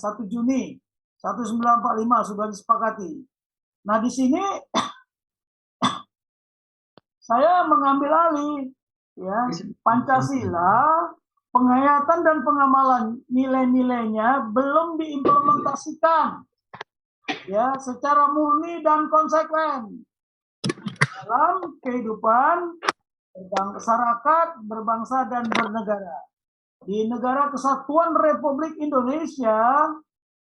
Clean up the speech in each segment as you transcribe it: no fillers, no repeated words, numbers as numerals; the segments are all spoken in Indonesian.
1 Juni 1945 sudah disepakati. Nah, di sini saya mengambil alih ya Pancasila, penghayatan dan pengamalan nilai-nilainya belum diimplementasikan ya secara murni dan konsekuen dalam kehidupan masyarakat, berbangsa dan bernegara. Di negara kesatuan Republik Indonesia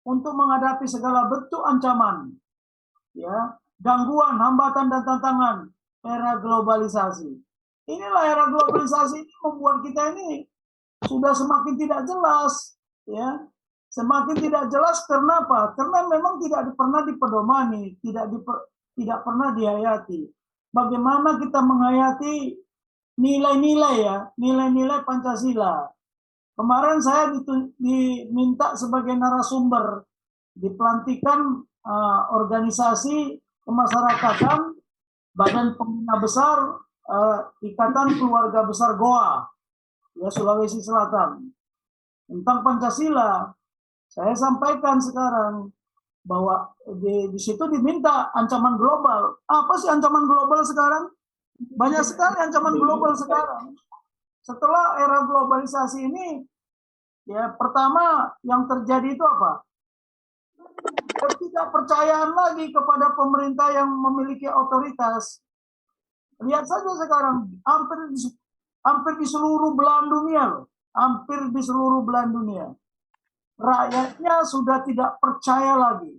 untuk menghadapi segala bentuk ancaman, ya, gangguan, hambatan dan tantangan era globalisasi. Inilah era globalisasi ini membuat kita ini sudah semakin tidak jelas, ya, semakin tidak jelas. Karena apa? Karena memang tidak pernah dipedomani, tidak pernah dihayati. Bagaimana kita menghayati nilai-nilai ya, nilai-nilai Pancasila. Kemarin saya diminta sebagai narasumber di pelantikan organisasi kemasyarakatan Badan Pembina Besar Ikatan Keluarga Besar Goa, ya, Sulawesi Selatan, tentang Pancasila. Saya sampaikan sekarang bahwa di situ diminta ancaman global. Apa sih ancaman global sekarang? Banyak sekali ancaman global sekarang. Setelah era globalisasi ini, ya, pertama yang terjadi itu apa? Ketidakpercayaan lagi kepada pemerintah yang memiliki otoritas. Lihat saja sekarang, hampir di seluruh belahan dunia loh. Hampir di seluruh belahan dunia. Rakyatnya sudah tidak percaya lagi.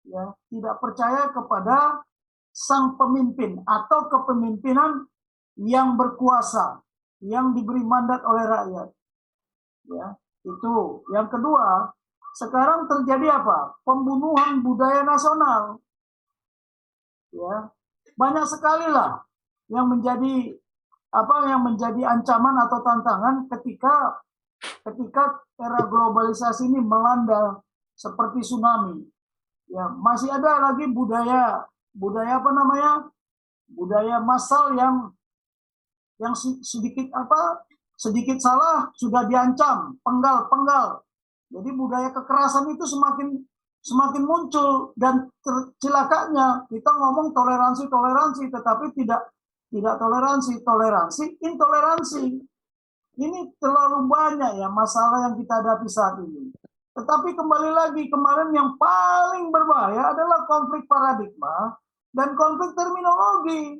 Ya, tidak percaya kepada sang pemimpin atau kepemimpinan yang berkuasa, yang diberi mandat oleh rakyat. Ya, itu. Yang kedua, sekarang terjadi apa? Pembunuhan budaya nasional. Ya, banyak sekali lah yang menjadi ancaman atau tantangan ketika era globalisasi ini melanda seperti tsunami. Ya, masih ada lagi budaya budaya massal yang sedikit salah sudah diancam, penggal. Jadi budaya kekerasan itu semakin muncul, dan celakanya kita ngomong toleransi, tetapi tidak toleransi, intoleransi. Ini terlalu banyak ya masalah yang kita hadapi saat ini. Tetapi kembali lagi, kemarin yang paling berbahaya adalah konflik paradigma dan konflik terminologi.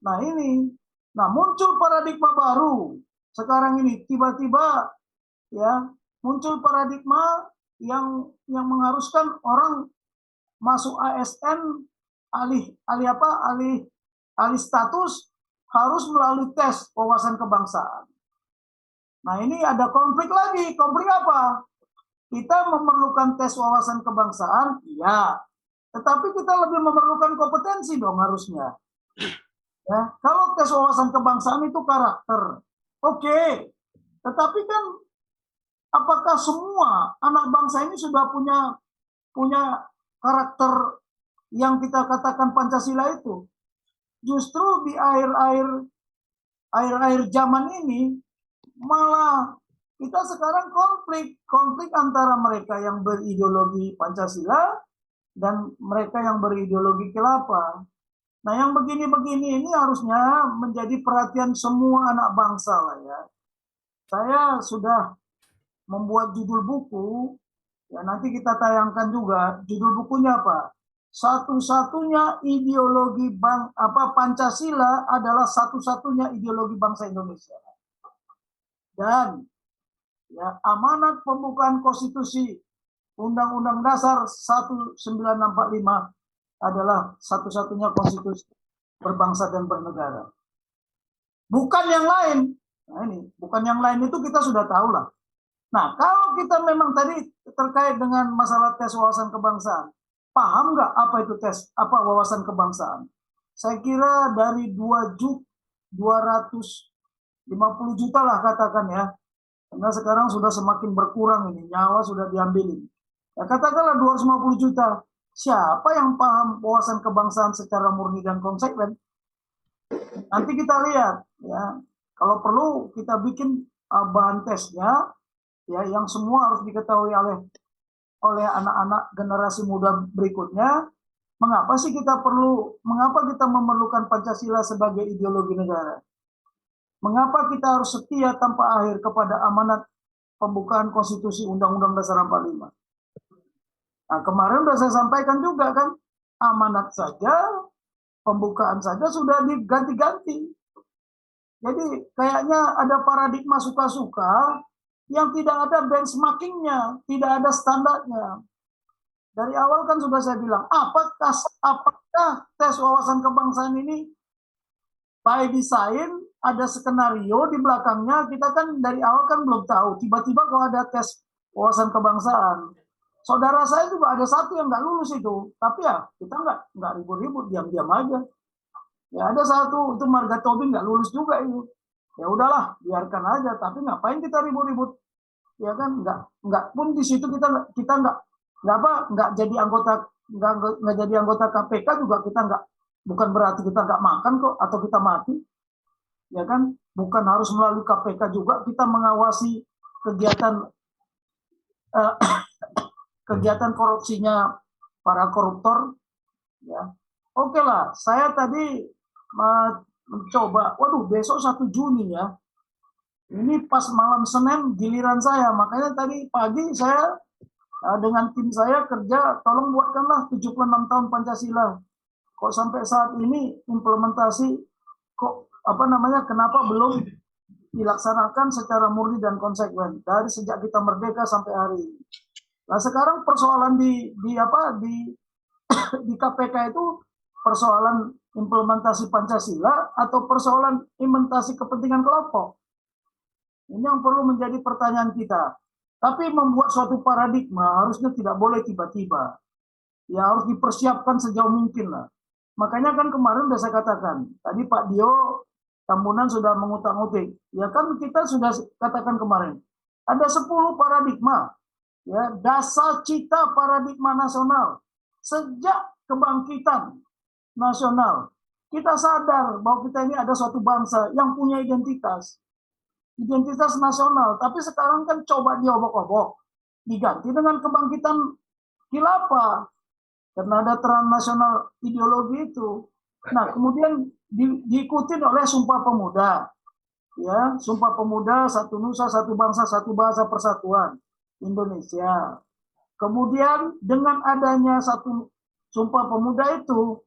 Nah, muncul paradigma baru sekarang ini, tiba-tiba ya muncul paradigma yang mengharuskan orang masuk ASN, alih status, harus melalui tes wawasan kebangsaan. Nah, ini ada konflik lagi. Konflik apa? Kita memerlukan tes wawasan kebangsaan, iya. Tetapi kita lebih memerlukan kompetensi dong harusnya. Ya, kalau tes wawasan kebangsaan itu karakter, oke. Tetapi kan apakah semua anak bangsa ini sudah punya karakter yang kita katakan Pancasila itu? Justru di akhir zaman ini malah kita sekarang konflik antara mereka yang berideologi Pancasila dan mereka yang berideologi khilafah. Nah, yang begini-begini ini harusnya menjadi perhatian semua anak bangsa lah ya. Saya sudah membuat judul buku, ya nanti kita tayangkan juga. Judul bukunya apa? Satu-satunya ideologi Pancasila adalah satu-satunya ideologi bangsa Indonesia. Dan ya, amanat pembukaan konstitusi Undang-Undang Dasar 1945 adalah satu-satunya konstitusi berbangsa dan bernegara. Bukan yang lain. Nah, ini bukan yang lain itu kita sudah tahu lah. Nah, kalau kita memang tadi terkait dengan masalah tes wawasan kebangsaan, paham nggak apa itu tes wawasan kebangsaan? Saya kira dari 250 juta lah katakan ya. Karena sekarang sudah semakin berkurang ini, nyawa sudah diambilin. Ya, katakanlah 250 juta. Siapa yang paham wawasan kebangsaan secara murni dan konsekuen? Nanti kita lihat ya. Kalau perlu kita bikin bahan tesnya, ya, yang semua harus diketahui oleh anak-anak generasi muda berikutnya. Mengapa kita memerlukan Pancasila sebagai ideologi negara? Mengapa kita harus setia tanpa akhir kepada amanat pembukaan Konstitusi Undang-Undang Dasar 45? Nah, kemarin sudah saya sampaikan juga kan, amanat saja, pembukaan saja sudah diganti-ganti. Jadi kayaknya ada paradigma suka-suka yang tidak ada benchmarkingnya, tidak ada standarnya. Dari awal kan sudah saya bilang, apakah tes wawasan kebangsaan ini by design, ada skenario di belakangnya, kita kan dari awal kan belum tahu. Tiba-tiba kalau ada tes wawasan kebangsaan, saudara saya juga ada satu yang nggak lulus itu, tapi ya kita nggak ribut-ribut, diam-diam aja. Ya ada satu itu Marga Tobing nggak lulus juga itu. Ya udahlah, biarkan aja. Tapi ngapain kita ribut-ribut? Ya kan nggak pun di situ kita nggak jadi anggota KPK juga, kita bukan berarti kita nggak makan kok atau kita mati. Ya kan, bukan harus melalui KPK juga kita mengawasi kegiatan kegiatan korupsinya para koruptor. Ya, oke lah. Saya tadi mencoba, waduh besok 1 Juni ya. Ini pas malam Senin giliran saya, makanya tadi pagi saya dengan tim saya kerja, tolong buatkanlah 76 tahun Pancasila. Kok sampai saat ini implementasi kenapa belum dilaksanakan secara murni dan konsekuen dari sejak kita merdeka sampai hari ini. Nah sekarang persoalan di KPK itu persoalan implementasi Pancasila atau persoalan implementasi kepentingan kelompok. Ini yang perlu menjadi pertanyaan kita. Tapi membuat suatu paradigma harusnya tidak boleh tiba-tiba. Ya harus dipersiapkan sejauh mungkin lah. Makanya kan kemarin sudah saya katakan, tadi Pak Dio Tambunan sudah mengutak-utik. Ya kan kita sudah katakan kemarin, ada 10 paradigma. Ya, dasar cita paradigma nasional. Sejak kebangkitan nasional, kita sadar bahwa kita ini ada suatu bangsa yang punya identitas nasional, tapi sekarang kan coba diobok-obok, diganti dengan kebangkitan khilafah, karena ada terang nasional ideologi itu. Nah, kemudian diikuti oleh Sumpah Pemuda, ya, Sumpah Pemuda, satu nusa, satu bangsa, satu bahasa, persatuan Indonesia. Kemudian dengan adanya satu Sumpah Pemuda itu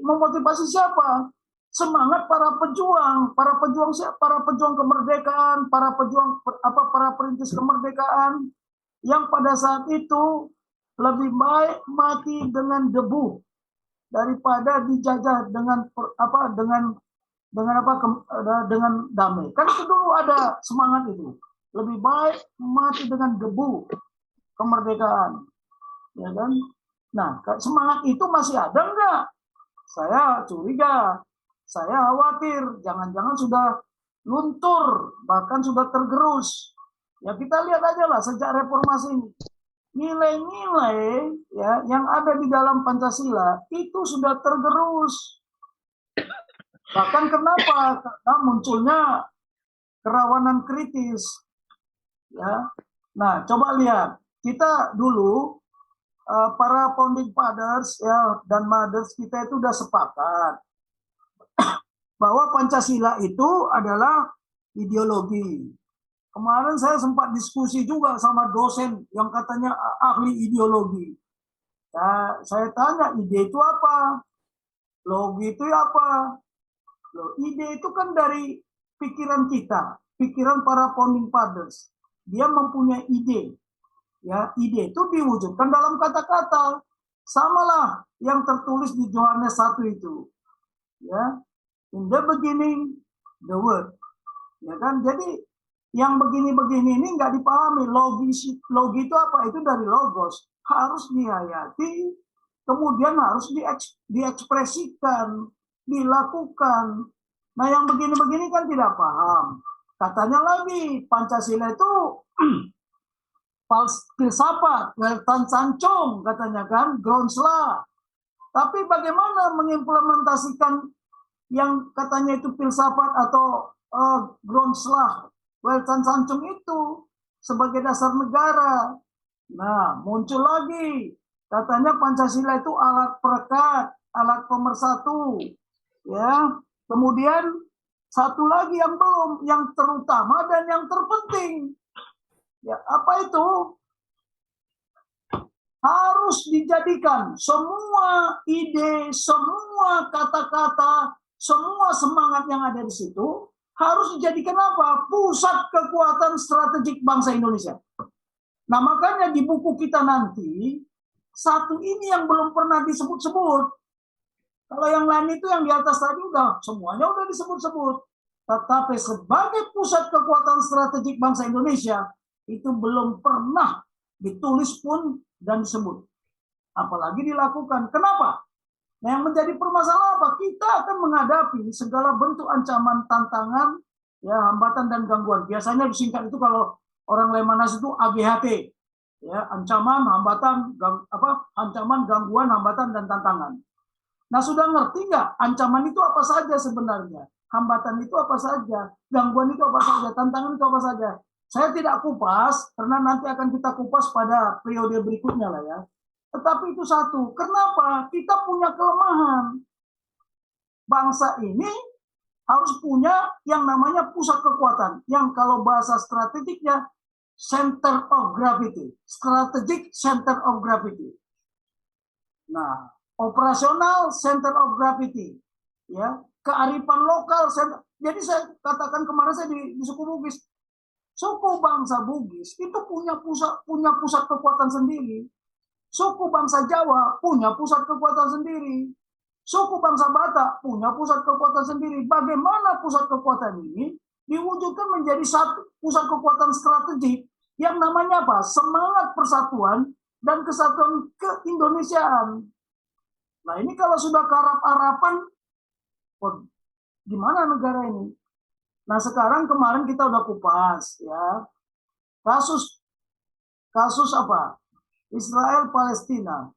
memotivasi siapa? Semangat para pejuang kemerdekaan, para perintis kemerdekaan yang pada saat itu lebih baik mati dengan debu daripada dijajah dengan damai. Kan itu dulu ada semangat itu. Lebih baik mati dengan debu kemerdekaan, ya kan? Nah, semangat itu masih ada enggak? Saya curiga. Saya khawatir, jangan-jangan sudah luntur, bahkan sudah tergerus. Ya kita lihat aja lah sejak reformasi ini. Nilai-nilai ya yang ada di dalam Pancasila itu sudah tergerus. Bahkan kenapa? Karena munculnya kerawanan kritis. Ya. Nah, coba lihat. Kita dulu para founding fathers ya dan mothers kita itu udah sepakat bahwa Pancasila itu adalah ideologi. Kemarin saya sempat diskusi juga sama dosen yang katanya ahli ideologi. Ya, saya tanya, ide itu apa? Logi itu apa? Loh, ide itu kan dari pikiran kita, pikiran para founding fathers. Dia mempunyai ide. Ya, ide itu diwujudkan dalam kata-kata. Samalah yang tertulis di Yohanes 1 itu. Ya, in the beginning, the word. Ya kan? Jadi yang begini-begini ini nggak dipahami. Logi itu apa? Itu dari logos. Harus dihayati, kemudian harus diekspresikan, dilakukan. Nah yang begini-begini kan tidak paham. Katanya lagi, Pancasila itu filsafat, weltan sancung katanya kan, groundslah. Tapi bagaimana mengimplementasikan yang katanya itu filsafat atau groundslah Welcan Sancung itu sebagai dasar negara. Nah, muncul lagi katanya Pancasila itu alat perekat, alat pemersatu, ya. Kemudian satu lagi yang belum, yang terutama dan yang terpenting, ya apa itu? Harus dijadikan semua ide, semua kata-kata, semua semangat yang ada di situ harus dijadikan apa? Pusat kekuatan strategik bangsa Indonesia. Nah, makanya di buku kita nanti satu ini yang belum pernah disebut-sebut. Kalau yang lain itu yang di atas tadi semuanya udah disebut-sebut. Tetapi sebagai pusat kekuatan strategik bangsa Indonesia itu belum pernah ditulis pun dan disebut. Apalagi dilakukan. Kenapa? Nah, yang menjadi permasalahan apa? Kita akan menghadapi segala bentuk ancaman, tantangan, ya, hambatan dan gangguan. Biasanya disingkat itu kalau orang Lemanas itu AGHT, ya, ancaman, hambatan, ancaman, gangguan, hambatan dan tantangan. Nah, sudah ngerti nggak ancaman itu apa saja sebenarnya? Hambatan itu apa saja? Gangguan itu apa saja? Tantangan itu apa saja? Saya tidak kupas, karena nanti akan kita kupas pada periode berikutnya lah ya. Tetapi itu satu, kenapa? Kita punya kelemahan. Bangsa ini harus punya yang namanya pusat kekuatan, yang kalau bahasa strategiknya center of gravity, strategic center of gravity. Nah, operasional center of gravity, ya, kearifan lokal. Jadi saya katakan kemarin saya di suku Bugis, suku bangsa Bugis itu punya pusat kekuatan sendiri. Suku bangsa Jawa punya pusat kekuatan sendiri. Suku bangsa Batak punya pusat kekuatan sendiri. Bagaimana pusat kekuatan ini diwujudkan menjadi satu pusat kekuatan strategik yang namanya apa? Semangat persatuan dan kesatuan keindonesiaan. Nah, ini kalau sudah kearap-arapan, gimana negara ini? Nah, sekarang kemarin kita udah kupas ya. Kasus apa? Israel Palestina.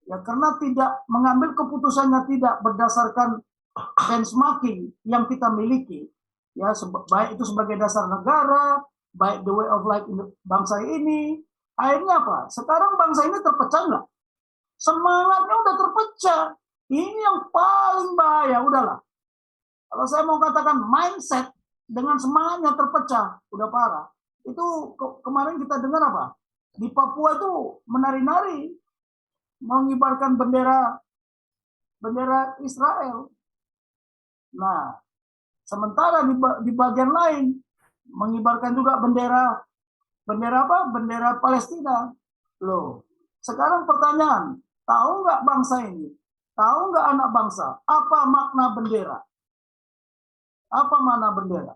Ya, karena tidak mengambil keputusannya tidak berdasarkan benchmarking yang kita miliki, ya, baik itu sebagai dasar negara, baik the way of life bangsa ini, akhirnya apa? Sekarang bangsa ini terpecah nggak? Semangatnya udah terpecah. Ini yang paling bahaya. Udahlah. Kalau saya mau katakan mindset dengan semangatnya terpecah, udah parah. Itu kemarin kita dengar apa? Di Papua itu menari-nari, mengibarkan bendera Israel. Nah, sementara di bagian lain mengibarkan juga bendera apa? Bendera Palestina. Loh, sekarang pertanyaan, tahu nggak bangsa ini? Tahu nggak anak bangsa? Apa makna bendera? Apa makna bendera?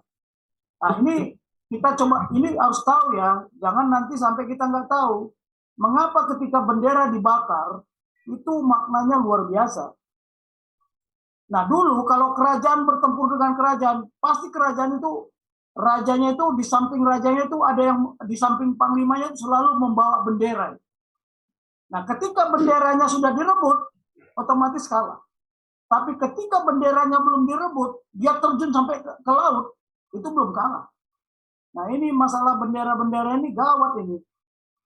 Nah, ini kita coba, ini harus tahu ya, jangan nanti sampai kita nggak tahu. Mengapa ketika bendera dibakar, itu maknanya luar biasa. Nah, dulu kalau kerajaan bertempur dengan kerajaan, pasti kerajaan itu, rajanya itu, di samping rajanya itu ada yang, di samping panglimanya itu selalu membawa bendera. Nah, ketika benderanya sudah direbut, otomatis kalah. Tapi ketika benderanya belum direbut, dia terjun sampai ke laut, itu belum kalah. Nah, ini masalah bendera-bendera ini gawat ini.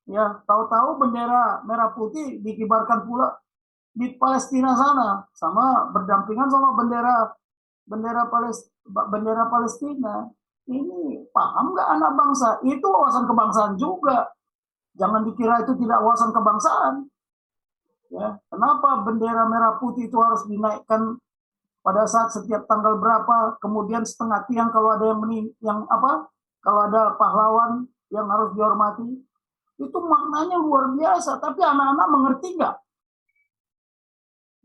Ya, tahu-tahu bendera merah putih dikibarkan pula di Palestina sana, sama berdampingan sama bendera Palestina. Ini paham nggak anak bangsa? Itu wawasan kebangsaan juga. Jangan dikira itu tidak wawasan kebangsaan. Ya, kenapa bendera merah putih itu harus dinaikkan pada saat setiap tanggal berapa? Kemudian setengah tiang kalau ada kalau ada pahlawan yang harus dihormati, itu maknanya luar biasa. Tapi anak-anak mengerti nggak?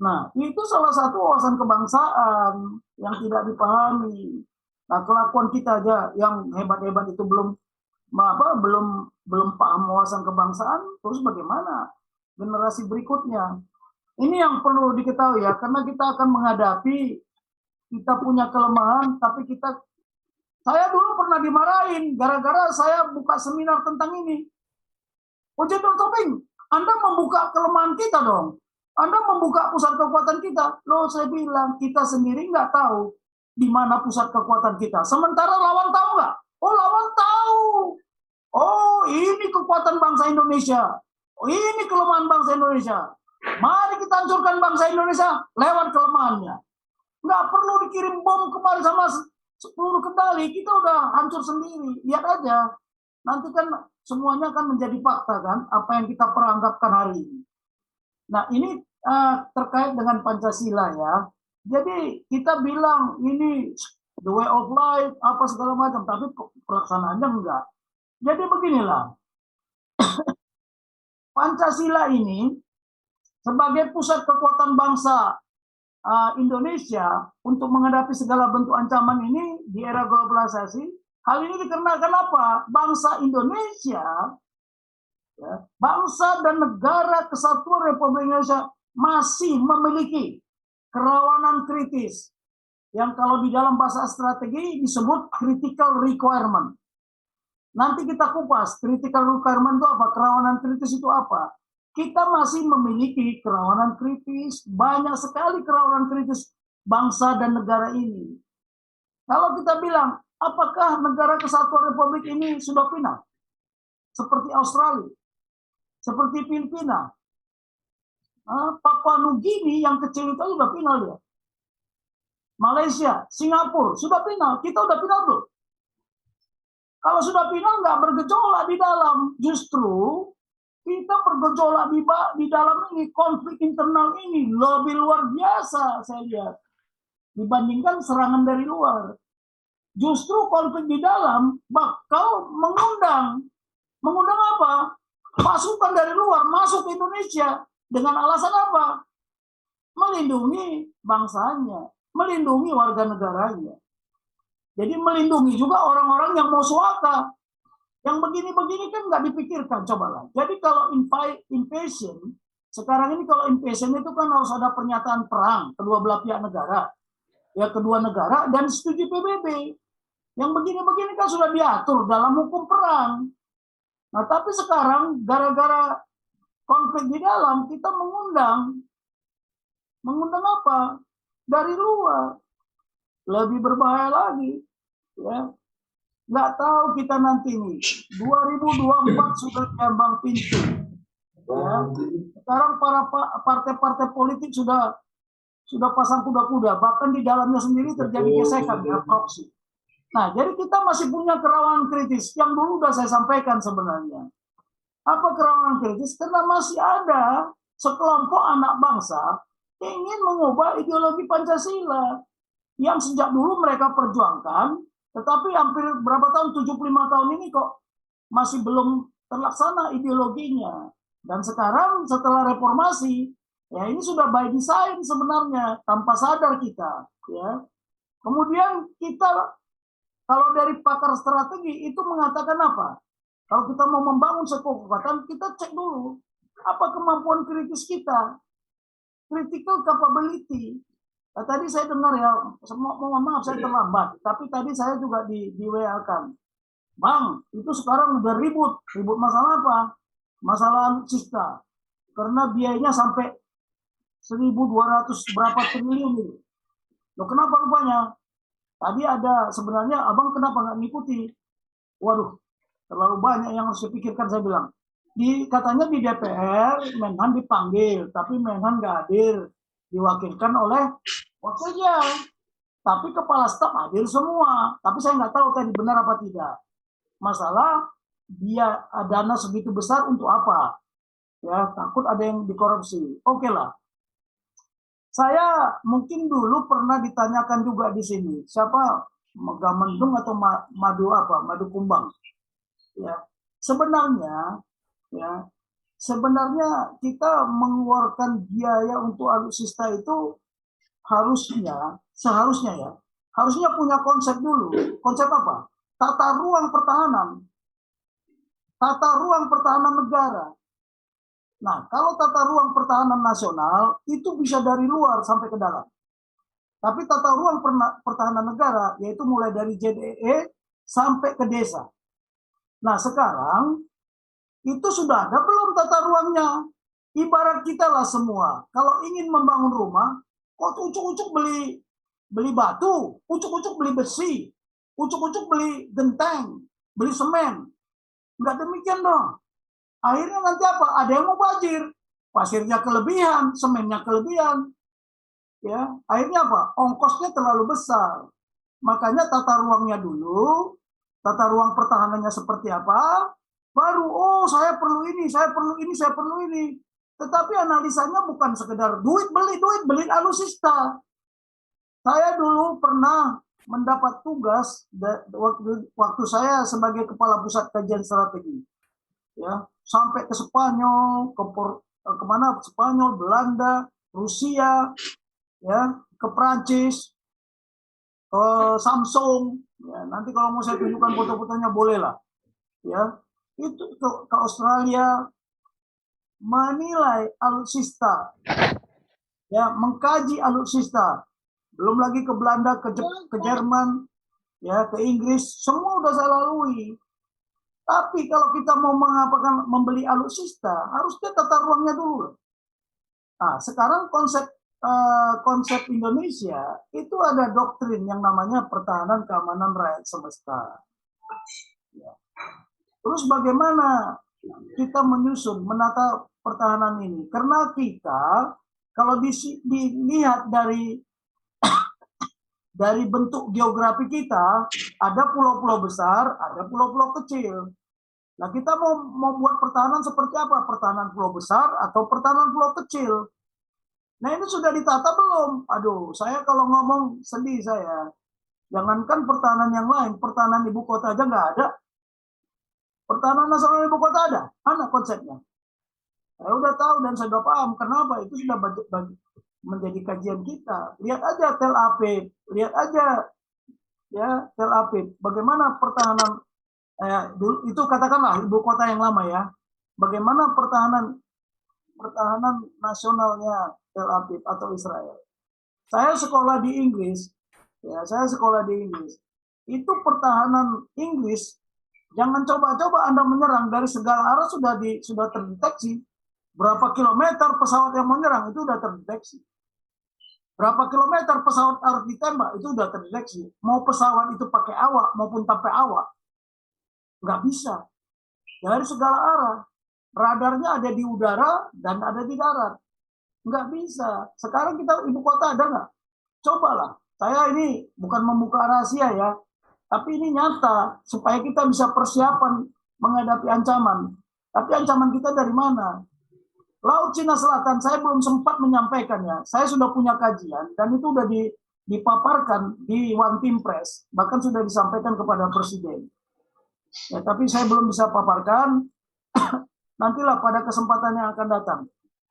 Nah, itu salah satu wawasan kebangsaan yang tidak dipahami. Nah, kelakuan kita aja yang hebat-hebat itu belum paham wawasan kebangsaan, terus bagaimana generasi berikutnya? Ini yang perlu diketahui ya, karena kita akan menghadapi, kita punya kelemahan, tapi saya dulu pernah dimarahin gara-gara saya buka seminar tentang ini. Jenderal Topeng, Anda membuka kelemahan kita dong. Anda membuka pusat kekuatan kita. Loh, saya bilang, kita sendiri nggak tahu di mana pusat kekuatan kita. Sementara lawan tahu nggak? Oh, lawan tahu. Oh, ini kekuatan bangsa Indonesia. Oh, ini kelemahan bangsa Indonesia. Mari kita hancurkan bangsa Indonesia lewat kelemahannya. Nggak perlu dikirim bom kemarin sama 10 kendali, kita udah hancur sendiri. Lihat aja. Nanti kan semuanya akan menjadi fakta kan, apa yang kita peranggapkan hari ini. Nah, ini terkait dengan Pancasila ya. Jadi kita bilang ini the way of life, apa segala macam, tapi pelaksanaannya enggak. Jadi beginilah, Pancasila ini sebagai pusat kekuatan bangsa Indonesia untuk menghadapi segala bentuk ancaman ini di era globalisasi. Hal ini dikarenakan apa? Bangsa Indonesia, ya, bangsa dan negara kesatuan Republik Indonesia masih memiliki kerawanan kritis yang kalau di dalam bahasa strategi disebut critical requirement. Nanti kita kupas critical requirement itu apa, kerawanan kritis itu apa. Kita masih memiliki kerawanan kritis, banyak sekali kerawanan kritis bangsa dan negara ini. Kalau kita bilang, apakah negara kesatuan Republik ini sudah final? Seperti Australia, seperti Filipina, Papua Nugini yang kecil itu sudah final dia. Malaysia, Singapura, sudah final. Kita udah final belum? Kalau sudah final nggak bergejolak di dalam, justru kita bergejolak di dalam ini, konflik internal ini lebih luar biasa saya lihat dibandingkan serangan dari luar. Justru konflik di dalam bakal mengundang apa? Pasukan dari luar masuk ke Indonesia dengan alasan apa? Melindungi bangsanya, melindungi warga negaranya. Jadi melindungi juga orang-orang yang mau suaka. Yang begini-begini kan nggak dipikirkan, cobalah. Jadi kalau invasion, sekarang ini kalau invasion itu kan harus ada pernyataan perang kedua belah pihak negara. Ya kedua negara dan setuju PBB. Yang begini-begini kan sudah diatur dalam hukum perang. Nah tapi sekarang gara-gara konflik di dalam kita mengundang apa? Dari luar. Lebih berbahaya lagi, ya. Nggak tahu kita nanti nih 2024 sudah jambang pintu, ya. Sekarang para partai-partai politik sudah pasang kuda-kuda, bahkan di dalamnya sendiri terjadi gesekan ya, proksi. Nah, jadi kita masih punya kerawanan kritis yang dulu udah saya sampaikan sebenarnya. Apa kerawanan kritis? Karena masih ada sekelompok anak bangsa ingin mengubah ideologi Pancasila yang sejak dulu mereka perjuangkan, tetapi hampir berapa tahun, 75 tahun ini kok masih belum terlaksana ideologinya. Dan sekarang setelah reformasi, ya ini sudah by design sebenarnya, tanpa sadar kita. Ya. Kemudian kita, kalau dari pakar strategi itu mengatakan apa? Kalau kita mau membangun sebuah kekuatan, kita cek dulu apa kemampuan kritis kita, critical capability. Nah, tadi saya dengar ya, mohon maaf saya terlambat, tapi tadi saya juga di WA-kan. Bang, itu sekarang udah ribut masalah apa? Masalah alutsista. Karena biayanya sampai 1.200 berapa triliun itu. Loh kenapa rupanya? Tadi ada sebenarnya abang kenapa nggak ngikuti? Waduh, terlalu banyak yang harus dipikirkan saya bilang. Katanya di DPR, Menhan dipanggil, tapi Menhan nggak hadir. Diwakilkan oleh wakilnya, tapi kepala staf hadir semua. Tapi saya nggak tahu tadi benar apa tidak. Masalah dia dana segitu besar untuk apa? Ya takut ada yang dikorupsi. Oke lah. Saya mungkin dulu pernah ditanyakan juga di sini siapa Megamendung atau Madu apa? Madu Kumbang. Ya sebenarnya ya. Sebenarnya kita mengeluarkan biaya untuk alutsista itu seharusnya punya konsep dulu. Konsep apa? Tata ruang pertahanan negara. Nah, kalau tata ruang pertahanan nasional itu bisa dari luar sampai ke dalam. Tapi tata ruang pertahanan negara yaitu mulai dari JDE sampai ke desa. Nah, sekarang itu sudah ada belum tata ruangnya? Ibarat kita lah semua. Kalau ingin membangun rumah, kok ucuk-ucuk beli batu, ucuk-ucuk beli besi. ucuk-ucuk beli genteng, beli semen. Nggak demikian dong. Akhirnya nanti apa? Ada yang mau banjir, pasirnya kelebihan, semennya kelebihan. Ya, akhirnya apa? Ongkosnya terlalu besar. Makanya tata ruangnya dulu, tata ruang pertahanannya seperti apa, baru oh saya perlu ini, saya perlu ini, saya perlu ini. Tetapi analisanya bukan sekedar duit, beli alutsista. Saya dulu pernah mendapat tugas waktu saya sebagai kepala pusat kajian strategi, ya sampai ke Spanyol, kemana Spanyol, Belanda, Rusia, ya ke Prancis, ke Samsung. Ya, nanti kalau mau saya tunjukkan foto-fotonya boleh lah, ya itu ke Australia, menilai alutsista, ya mengkaji alutsista. Belum lagi ke Belanda, ke Jerman, ya ke Inggris, semua udah saya lalui. Tapi kalau kita mau membeli alutsista, harusnya tata ruangnya dulu. Nah, sekarang konsep Indonesia itu ada doktrin yang namanya pertahanan keamanan rakyat semesta. Ya. Terus bagaimana kita menyusun, menata pertahanan ini? Karena kita kalau dilihat dari bentuk geografi kita, ada pulau-pulau besar, ada pulau-pulau kecil. Nah, kita mau buat pertahanan seperti apa? Pertahanan pulau besar atau pertahanan pulau kecil? Nah, ini sudah ditata belum? Aduh, saya kalau ngomong sedih saya. Jangankan pertahanan yang lain, pertahanan ibu kota aja nggak ada. Pertahanan nasional ibu kota ada? Mana konsepnya? Saya udah tahu dan saya udah paham. Kenapa? Itu sudah menjadi kajian kita. Lihat aja Tel Aviv, lihat aja ya Tel Aviv. Bagaimana pertahanan itu katakanlah ibu kota yang lama ya. Bagaimana pertahanan nasionalnya Tel Aviv atau Israel. Saya sekolah di Inggris, ya saya sekolah di Inggris. Itu pertahanan Inggris, jangan coba-coba Anda menyerang dari segala arah sudah terdeteksi. Berapa kilometer pesawat yang menyerang itu sudah terdeteksi. Berapa kilometer pesawat harus ditembak itu sudah terdeteksi. Mau pesawat itu pakai awak maupun tanpa awak, nggak bisa. Dari segala arah. Radarnya ada di udara dan ada di darat. Nggak bisa. Sekarang kita ibu kota ada nggak? Cobalah. Saya ini bukan membuka rahasia ya, tapi ini nyata supaya kita bisa persiapan menghadapi ancaman. Tapi ancaman kita dari mana? Laut Cina Selatan saya belum sempat menyampaikannya. Saya sudah punya kajian dan itu sudah dipaparkan di One Team Press, bahkan sudah disampaikan kepada Presiden. Ya, tapi saya belum bisa paparkan. Nantilah pada kesempatan yang akan datang.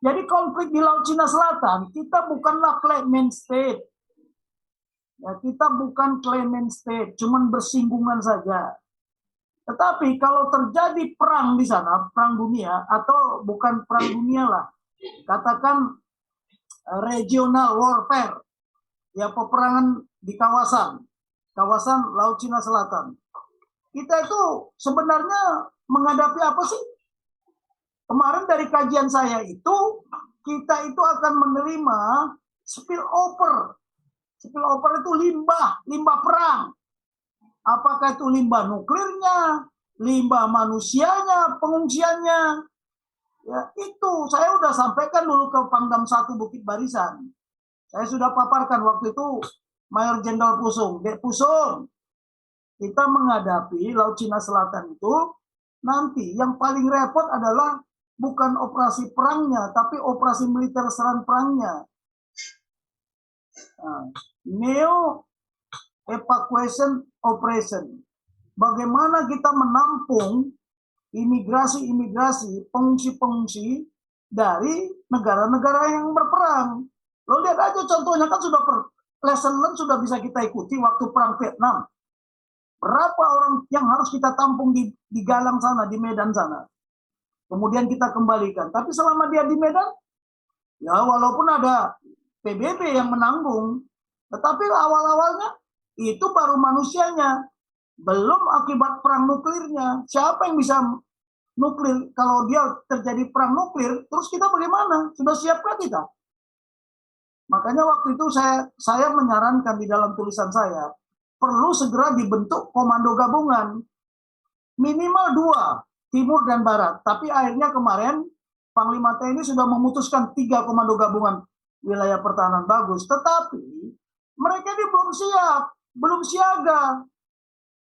Jadi konflik di Laut Cina Selatan, kita bukanlah claimant state. Ya, kita bukan claimant state, cuman bersinggungan saja. Tetapi kalau terjadi perang di sana, perang dunia, atau bukan perang dunia lah, katakan regional warfare, ya peperangan di kawasan Laut Cina Selatan. Kita itu sebenarnya menghadapi apa sih? Kemarin dari kajian saya itu, kita itu akan menerima spillover. Spillover itu limbah perang. Apakah itu limbah nuklirnya, limbah manusianya, pengungsiannya. Ya, itu saya sudah sampaikan dulu ke Pangdam 1 Bukit Barisan. Saya sudah paparkan waktu itu Mayor Jenderal Pusung. Dek Pusung, kita menghadapi Laut Cina Selatan itu, nanti yang paling repot adalah bukan operasi perangnya, tapi operasi militer serang perangnya. Neo evacuation operation. Bagaimana kita menampung imigrasi, pengungsi dari negara-negara yang berperang. Lo lihat aja contohnya kan sudah lesson learned sudah bisa kita ikuti waktu perang Vietnam. Berapa orang yang harus kita tampung di Galang sana, di Medan sana. Kemudian kita kembalikan. Tapi selama dia di Medan, ya walaupun ada PBB yang menanggung, tetapi awal-awalnya itu baru manusianya. Belum akibat perang nuklirnya. Siapa yang bisa nuklir? Kalau dia terjadi perang nuklir, terus kita bagaimana? Sudah siapkah kita? Makanya waktu itu saya menyarankan di dalam tulisan saya, perlu segera dibentuk komando gabungan. Minimal 2, timur dan barat. Tapi akhirnya kemarin Panglima TNI sudah memutuskan 3 komando gabungan wilayah pertahanan bagus. Tetapi mereka ini belum siap, belum siaga.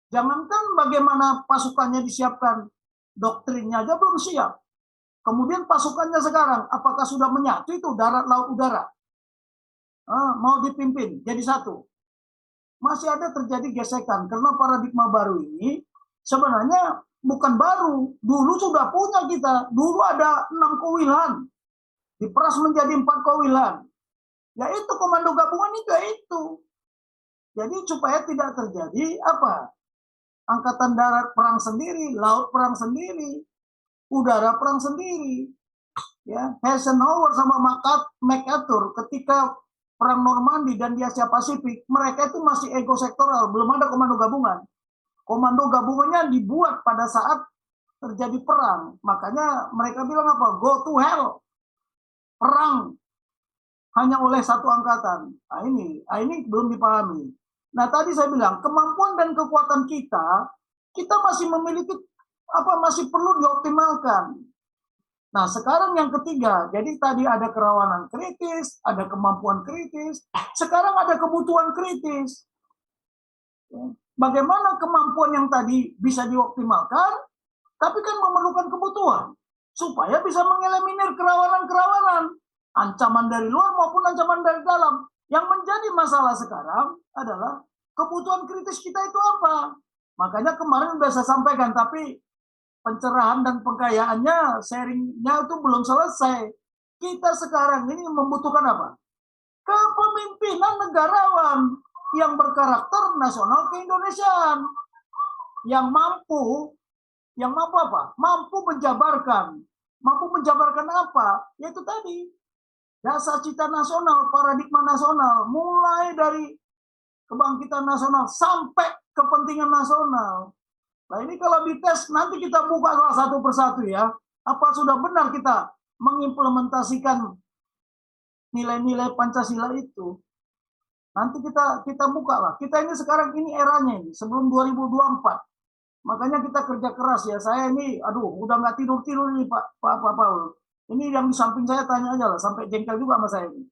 Jangankan bagaimana pasukannya disiapkan, doktrinnya aja belum siap. Kemudian pasukannya sekarang, apakah sudah menyatu itu darat, laut, udara? Mau dipimpin jadi satu. Masih ada terjadi gesekan karena paradigma baru ini sebenarnya bukan baru. Dulu sudah punya kita. Dulu ada 6 kowilan. Diperas menjadi 4 kowilan. Yaitu komando gabungan itu. Jadi supaya tidak terjadi apa? Angkatan darat perang sendiri, laut perang sendiri, udara perang sendiri. Ya, Eisenhower sama MacArthur ketika perang Normandy dan di Asia Pasifik, mereka itu masih ego sektoral, belum ada komando gabungan. Komando gabungannya dibuat pada saat terjadi perang. Makanya mereka bilang apa? Go to hell. Perang hanya oleh satu angkatan. Nah ini belum dipahami. Nah tadi saya bilang kemampuan dan kekuatan kita masih memiliki masih perlu dioptimalkan. Nah sekarang yang ketiga, jadi tadi ada kerawanan kritis, ada kemampuan kritis, sekarang ada kebutuhan kritis. Bagaimana kemampuan yang tadi bisa dioptimalkan, tapi kan memerlukan kebutuhan supaya bisa mengeliminir kerawanan-kerawanan, ancaman dari luar maupun ancaman dari dalam. Yang menjadi masalah sekarang adalah kebutuhan kritis kita itu apa? Makanya kemarin sudah saya sampaikan, tapi pencerahan dan pengkayaannya, sharingnya itu belum selesai. Kita sekarang ini membutuhkan apa? Kepemimpinan negarawan yang berkarakter nasional keindonesiaan, yang mampu apa? Mampu menjabarkan apa? Yaitu tadi dasar cita nasional, paradigma nasional, mulai dari kebangkitan nasional sampai kepentingan nasional. Nah ini kalau dites nanti kita buka satu persatu ya. Apa sudah benar kita mengimplementasikan nilai-nilai Pancasila itu? Nanti kita buka lah. Kita ini sekarang ini eranya ini sebelum 2024. Makanya kita kerja keras ya. Saya ini udah nggak tidur ini Pak Paul. Ini yang di samping saya tanya aja lah sampai jengkel juga sama saya ini.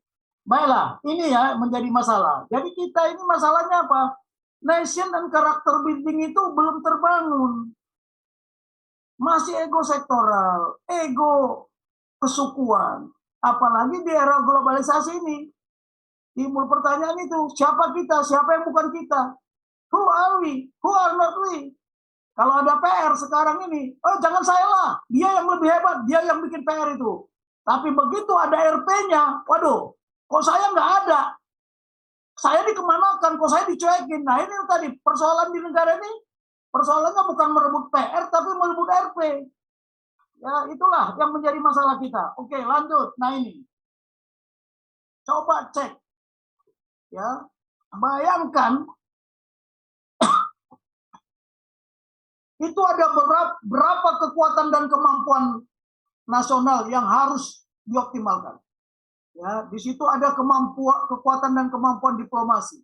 Baiklah, ini ya menjadi masalah. Jadi kita ini masalahnya apa? Nation dan karakter building itu belum terbangun. Masih ego sektoral, ego kesukuan. Apalagi di era globalisasi ini. Timbul pertanyaan itu, siapa kita, siapa yang bukan kita? Who are we? Who are not we? Kalau ada PR sekarang ini, jangan saya lah, dia yang lebih hebat, dia yang bikin PR itu. Tapi begitu ada RP-nya, waduh, kok saya nggak ada? Saya dikemanakan, kok saya dicuekin? Nah ini tadi, persoalan di negara ini, persoalannya bukan merebut PR, tapi merebut RP. Ya itulah yang menjadi masalah kita. Oke lanjut, nah ini. Coba cek. Ya, bayangkan itu ada berapa kekuatan dan kemampuan nasional yang harus dioptimalkan. Ya, di situ ada kekuatan dan kemampuan diplomasi.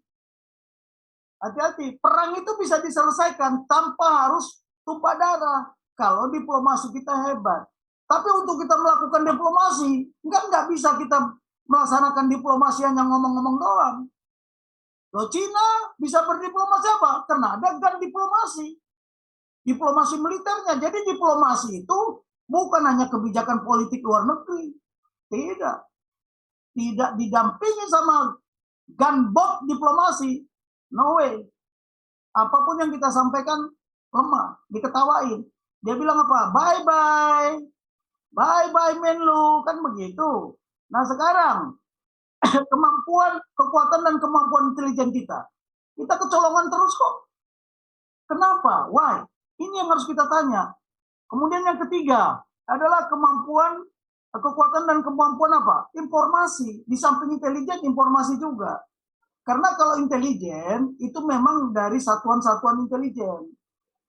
Hati-hati, perang itu bisa diselesaikan tanpa harus tumpah darah kalau diplomasi kita hebat. Tapi untuk kita melakukan diplomasi, nggak bisa kita melaksanakan diplomasi hanya ngomong-ngomong doang. Loh, Cina bisa berdiplomasi apa? Karena ada gun diplomasi. Diplomasi militernya. Jadi diplomasi itu bukan hanya kebijakan politik luar negeri. Tidak. Tidak didampingi sama gunboat diplomasi. No way. Apapun yang kita sampaikan lemah, diketawain. Dia bilang apa? Bye-bye. Bye-bye Menlu. Kan begitu. Nah sekarang kekuatan dan kemampuan intelijen kita kecolongan terus kok. Kenapa? Why? Ini yang harus kita tanya. Kemudian yang ketiga adalah kekuatan dan kemampuan apa? Informasi. Di samping intelijen, informasi juga. Karena kalau intelijen itu memang dari satuan-satuan intelijen.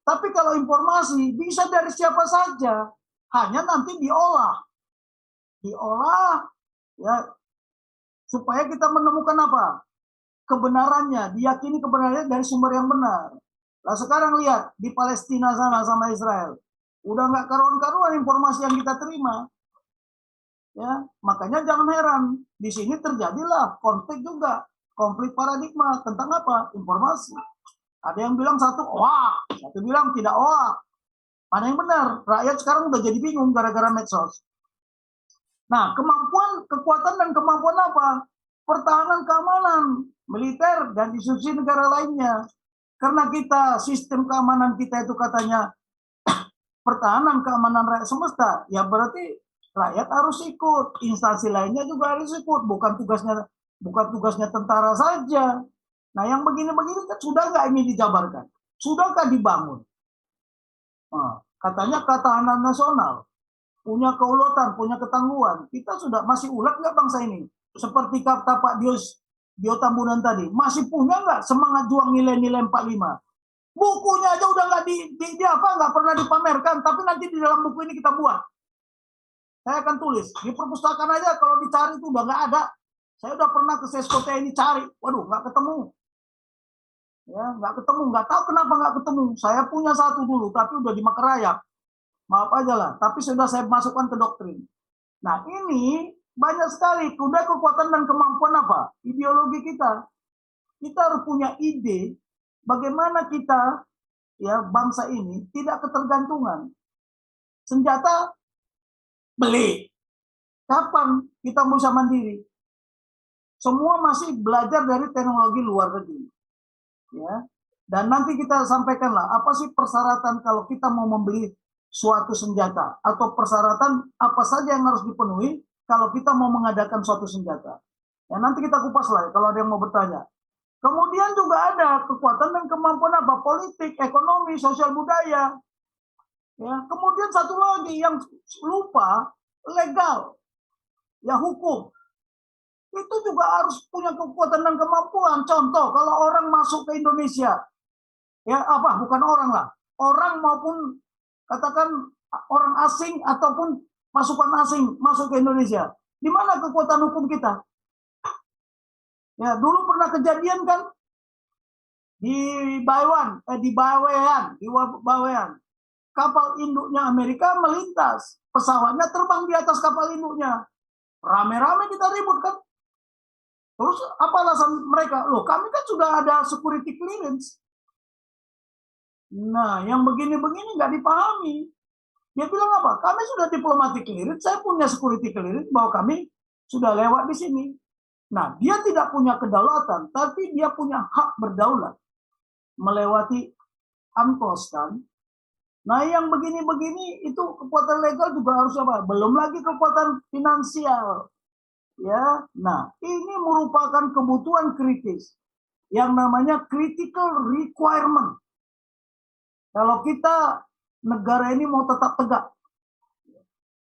Tapi kalau informasi bisa dari siapa saja. Hanya nanti diolah ya, supaya kita menemukan apa? kebenarannya, diyakini kebenarannya dari sumber yang benar. Nah sekarang lihat di Palestina sana sama Israel, udah nggak karuan-karuan informasi yang kita terima. Ya, makanya jangan heran, di sini terjadilah konflik juga, konflik paradigma tentang apa? Informasi. Ada yang bilang satu wah, satu bilang tidak wah. Mana yang benar? Rakyat sekarang udah jadi bingung gara-gara medsos. Nah, kekuatan dan kemampuan apa? Pertahanan keamanan, militer, dan institusi negara lainnya. Karena kita, sistem keamanan kita itu katanya pertahanan keamanan rakyat semesta, ya berarti rakyat harus ikut, instansi lainnya juga harus ikut, bukan tugasnya tentara saja. Nah, yang begini-begini kan sudah nggak ini dijabarkan? Sudahkah dibangun? Nah, katanya ketahanan nasional, punya keuletan, punya ketangguhan. Kita sudah masih ulet nggak bangsa ini? Seperti kata Pak Dio Tambunan tadi, masih punya nggak semangat juang nilai-nilai 45? Bukunya aja udah nggak nggak pernah dipamerkan, tapi nanti di dalam buku ini kita buat. Saya akan tulis di perpustakaan aja, kalau dicari itu udah nggak ada. Saya udah pernah ke Sesko TNI cari, waduh nggak ketemu. Ya nggak ketemu, nggak tahu kenapa nggak ketemu. Saya punya satu dulu, tapi udah dimakan rayap. Maaf aja lah, tapi sudah saya masukkan ke doktrin. Nah ini banyak sekali, udah kekuatan dan kemampuan apa? Ideologi kita. Kita harus punya ide bagaimana kita, ya bangsa ini tidak ketergantungan. Senjata beli. Kapan kita bisa mandiri? Semua masih belajar dari teknologi luar negeri. Ya. Dan nanti kita sampaikanlah apa sih persyaratan kalau kita mau membeli suatu senjata, atau persyaratan apa saja yang harus dipenuhi kalau kita mau mengadakan suatu senjata. Ya nanti kita kupas lah kalau ada yang mau bertanya. Kemudian juga ada kekuatan dan kemampuan apa? Politik, ekonomi, sosial budaya. Ya, kemudian satu lagi yang lupa, legal. Ya hukum. Itu juga harus punya kekuatan dan kemampuan. Contoh, kalau orang masuk ke Indonesia, ya apa? Bukan orang lah. Orang maupun katakan orang asing ataupun pasukan asing masuk ke Indonesia. Di mana kekuatan hukum kita? Ya, dulu pernah kejadian kan di Bawean, kapal induknya Amerika melintas, pesawatnya terbang di atas kapal induknya, rame-rame kita ribut kan. Terus apa alasan mereka? Loh, kami kan sudah ada security clearance. Nah, yang begini-begini nggak dipahami. Dia bilang apa? Kami sudah diplomatic clearance, saya punya security clearance bahwa kami sudah lewat di sini. Nah, dia tidak punya kedaulatan, tapi dia punya hak berdaulat melewati UNCLOS kan. Nah, yang begini-begini itu kekuatan legal juga harus apa? Belum lagi kekuatan finansial. Ya. Nah, ini merupakan kebutuhan kritis yang namanya critical requirement. Kalau kita negara ini mau tetap tegak.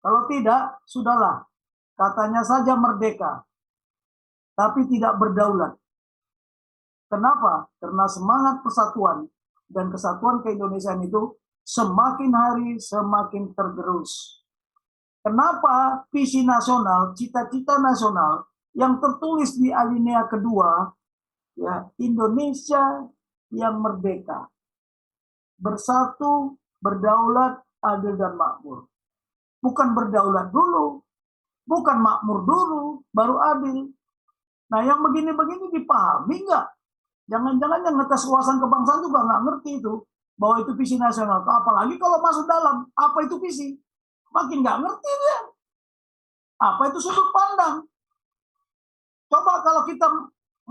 Kalau tidak, sudahlah. Katanya saja merdeka, tapi tidak berdaulat. Kenapa? Karena semangat persatuan dan kesatuan keindonesiaan itu semakin hari semakin tergerus. Kenapa visi nasional, cita-cita nasional yang tertulis di alinea kedua, ya Indonesia yang merdeka, bersatu, berdaulat, adil dan makmur. Bukan berdaulat dulu, bukan makmur dulu, baru adil. Nah yang begini-begini dipahami nggak? Jangan-jangan yang ngetes wawasan kebangsaan juga nggak ngerti itu, bahwa itu visi nasional. Apalagi kalau masuk dalam, apa itu visi? Makin nggak ngerti dia. Apa itu sudut pandang? Coba kalau kita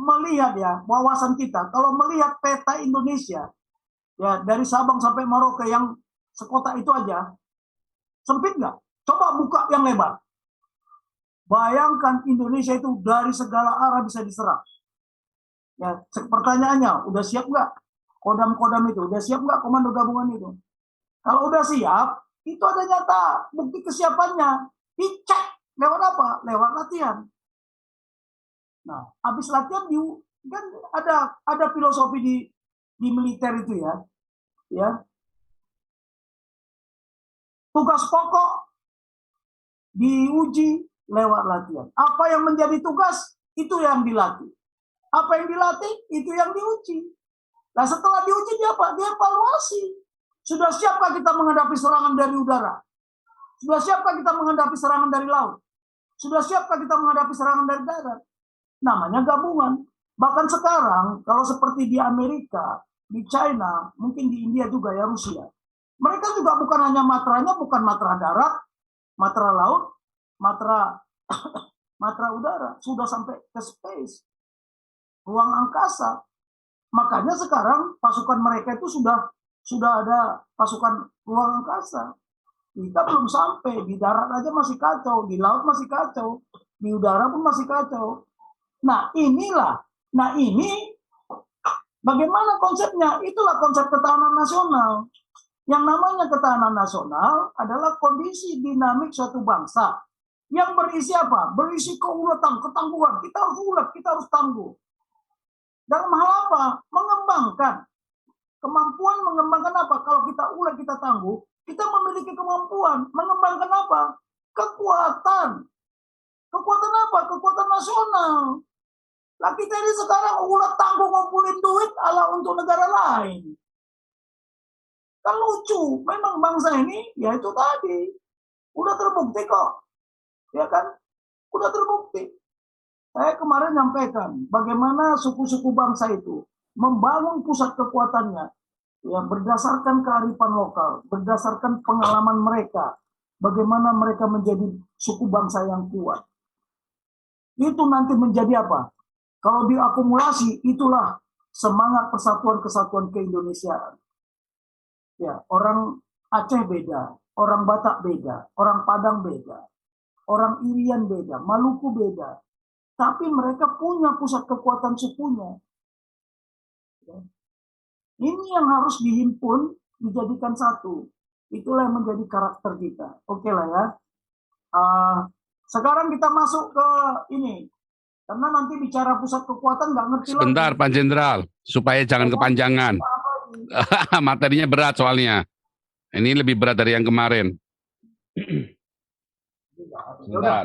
melihat ya, wawasan kita, kalau melihat peta Indonesia, ya dari Sabang sampai Merauke yang sekotak itu aja, sempit nggak? Coba buka yang lebar. Bayangkan Indonesia itu dari segala arah bisa diserang. Ya, pertanyaannya, udah siap nggak? Kodam-kodam itu, udah siap nggak komando gabungan itu? Kalau udah siap, itu ada nyata bukti kesiapannya. Dicek lewat apa? Lewat latihan. Nah, habis latihan kan ada filosofi di militer itu ya. Ya. Tugas pokok diuji lewat latihan. Apa yang menjadi tugas itu yang dilatih. Apa yang dilatih, itu yang diuji. Nah setelah diuji dia apa? Dia evaluasi. Sudah siapkah kita menghadapi serangan dari udara? Sudah siapkah kita menghadapi serangan dari laut? Sudah siapkah kita menghadapi serangan dari darat? Namanya gabungan. Bahkan sekarang, kalau seperti di Amerika, di China, mungkin di India juga ya, Rusia. Mereka juga bukan hanya matranya, bukan matra darat, matra laut, matra matra udara, sudah sampai ke space, ruang angkasa. Makanya sekarang pasukan mereka itu sudah ada pasukan ruang angkasa. Kita belum sampai, di darat aja masih kacau, di laut masih kacau, di udara pun masih kacau. Nah ini bagaimana konsepnya? Itulah konsep ketahanan nasional. Yang namanya ketahanan nasional adalah kondisi dinamik suatu bangsa yang berisi apa? Berisi keulatan, ketangguhan. Kita harus ulet, kita harus tangguh. Dalam hal apa? Mengembangkan. Kemampuan mengembangkan apa? Kalau kita ulet, kita tangguh, kita memiliki kemampuan. Mengembangkan apa? Kekuatan. Kekuatan apa? Kekuatan nasional. Nah kita ini sekarang ulet tangguh ngumpulin duit ala untuk negara lain. Kan lucu. Memang bangsa ini, ya itu tadi. Udah terbukti kok. Ya kan? Udah terbukti. Saya kemarin nyampaikan bagaimana suku-suku bangsa itu membangun pusat kekuatannya ya berdasarkan kearifan lokal, berdasarkan pengalaman mereka, bagaimana mereka menjadi suku bangsa yang kuat. Itu nanti menjadi apa? Kalau diakumulasi, itulah semangat persatuan kesatuan keindonesiaan. Ya, orang Aceh beda, orang Batak beda, orang Padang beda, orang Irian beda, Maluku beda. Tapi mereka punya pusat kekuatan sukunya. Ini yang harus dihimpun, dijadikan satu. Itulah yang menjadi karakter kita. Oke lah ya. Sekarang kita masuk ke ini. Karena nanti bicara pusat kekuatan nggak ngerti lagi. Sebentar Pak Jenderal, supaya jangan kepanjangan. Materinya berat soalnya. Ini lebih berat dari yang kemarin. Sebentar.